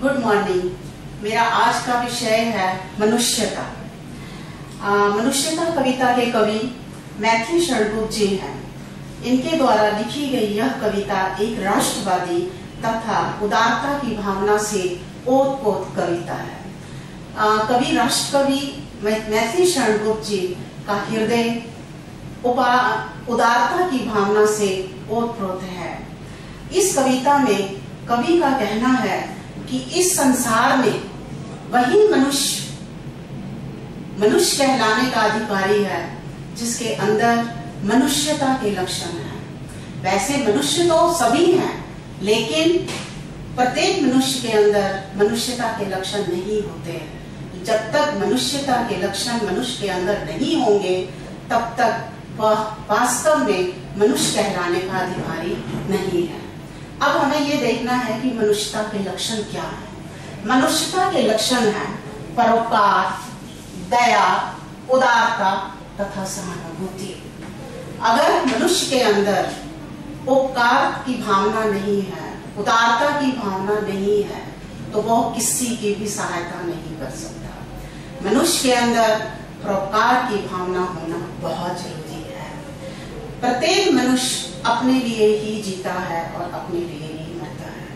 Good morning. मेरा आज का विषय है मनुष्यता। मनुष्यता कविता के कवि मैथिली शरणगुप्त जी हैं। इनके द्वारा लिखी गई यह कविता एक राष्ट्रवादी तथा उदारता की भावना से ओतप्रोत कविता है। कवि राष्ट्रकवि मैथिली शरणगुप्त जी का हृदय उदारता की भावना से ओतप्रोत है। इस कविता में कवि का कहना है कि इस संसार में वही मनुष्य कहलाने का अधिकारी है जिसके अंदर मनुष्यता के लक्षण हैं। वैसे मनुष्य तो सभी हैं, लेकिन प्रत्येक मनुष्य के अंदर मनुष्यता के लक्षण नहीं होते हैं। जब तक मनुष्यता के लक्षण मनुष्य के अंदर नहीं होंगे, तब तक वह वास्तव में मनुष्य कहलाने का अधिकारी नहीं है। अब हमें ये देखना है कि मनुष्यता के लक्षण क्या है। मनुष्यता के लक्षण हैं परोपकार, दया, उदारता तथा सहानुभूति। अगर मनुष्य के अंदर उपकार की भावना नहीं है, उदारता की भावना नहीं है, तो वह किसी की भी सहायता नहीं कर सकता। मनुष्य के अंदर परोपकार की भावना होना बहुत जरूरी है। प्रत्येक मनुष्य अपने लिए ही जीता है और अपने लिए ही मरता है,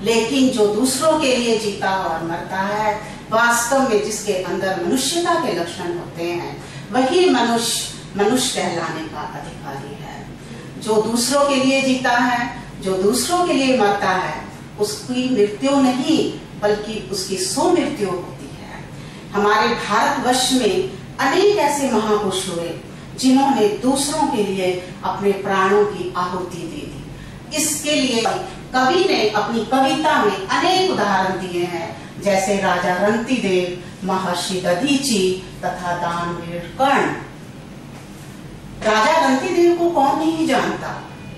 लेकिन जो दूसरों के लिए जीता और मरता है, वास्तव में जिसके अंदर मनुष्यता के लक्षण होते हैं, वही मनुष्य कहलाने का अधिकारी है। जो दूसरों के लिए जीता है, जो दूसरों के लिए मरता है, उसकी मृत्यु नहीं बल्कि उसकी सुमृत्यु होती है। हमारे भारतवर्ष में अनेक ऐसे महापुरुष हुए जिन्होंने दूसरों के लिए अपने प्राणों की आहुति दे दी। इसके लिए कवि ने अपनी कविता में अनेक उदाहरण दिए हैं, जैसे राजा रंतिदेव, महर्षि दधीची तथा दानवीर कर्ण। राजा रंतिदेव को कौन नहीं जानता,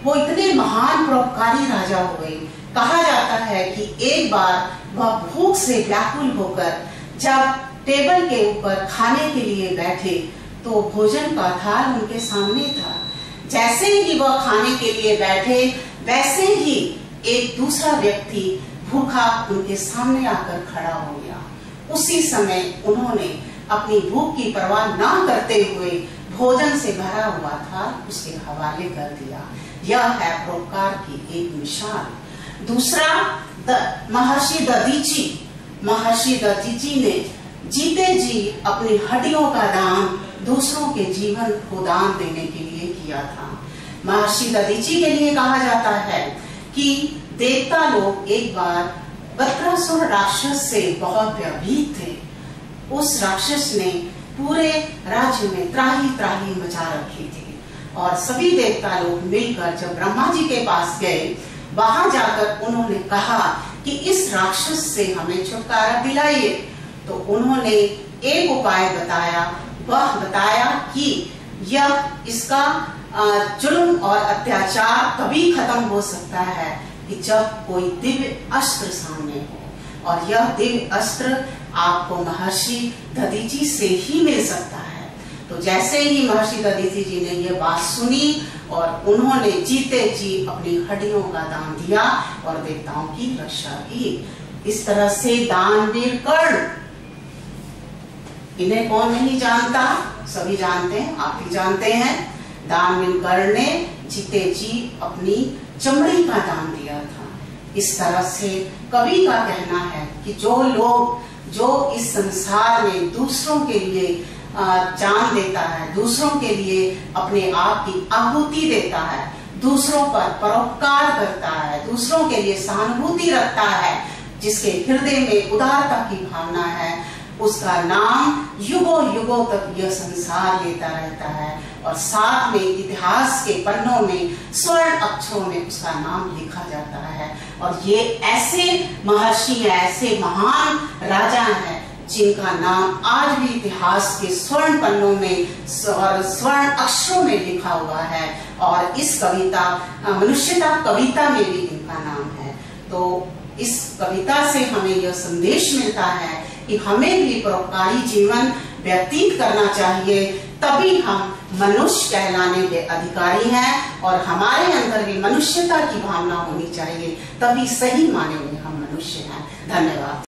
वो इतने महान परोपकारी राजा हुए। कहा जाता है कि एक बार वह भूख से व्याकुल होकर जब टेबल के ऊपर खाने के लिए बैठे, तो भोजन का थाल उनके सामने था। जैसे ही वह खाने के लिए बैठे, वैसे ही एक दूसरा व्यक्ति भूखा उनके सामने आकर खड़ा हो गया। उसी समय उन्होंने अपनी भूख की परवाह ना करते हुए भोजन से भरा हुआ थाल उसके हवाले कर दिया। यह है परोपकार की एक मिसाल। दूसरा, महर्षि दधीची ने जीते जी अपनी हड्डियों का दान दूसरों के जीवन को दान देने के लिए किया था। महर्षि दधीची के लिए कहा जाता है कि देवता लोग एक बार वक्रासुर राक्षस से बहुत भयभीत थे। उस राक्षस ने पूरे राज्य में त्राही त्राही मचा रखी थी, और सभी देवता लोग मिलकर जब ब्रह्मा जी के पास गए, वहां जाकर उन्होंने कहा कि इस राक्षस से हमें छुटकारा दिलाइए। तो उन्होंने एक उपाय बताया। वह बताया कि इसका जुल्म और अत्याचार तभी खत्म हो सकता है कि जब कोई दिव्य अस्त्र सामने हो, और यह दिव्य अस्त्र आपको महर्षि दधीची से ही मिल सकता है। तो जैसे ही महर्षि दधीची जी ने यह बात सुनी, और उन्होंने जीते जी अपनी हड्डियों का दान दिया और देवताओं की रक्षा की। इस तरह से दानवीर कर्ण, इन्हें कौन नहीं जानता, सभी जानते हैं, आप भी जानते हैं। दानवीर कर्ण ने जीते जी अपनी चमड़ी का दान दिया था। इस तरह से कवि का कहना है कि जो इस संसार में दूसरों के लिए जान देता है, दूसरों के लिए अपने आप की आहुति देता है, दूसरों पर परोपकार करता है, दूसरों के लिए सहानुभूति रखता है, जिसके हृदय में उदारता की भावना है, उसका नाम युगों युगों तक यह संसार लेता रहता है, और साथ में इतिहास के पन्नों में स्वर्ण अक्षरों में उसका नाम लिखा जाता है। और ये ऐसे महर्षि हैं, ऐसे महान राजा हैं, जिनका नाम आज भी इतिहास के स्वर्ण पन्नों में और स्वर्ण अक्षरों में लिखा हुआ है। और इस कविता मनुष्यता कविता में भी इनका नाम है। तो इस कविता से हमें यह संदेश मिलता है कि हमें भी परोपकारी जीवन व्यतीत करना चाहिए, तभी हम मनुष्य कहलाने के अधिकारी हैं, और हमारे अंदर भी मनुष्यता की भावना होनी चाहिए, तभी सही माने में हम मनुष्य हैं। धन्यवाद।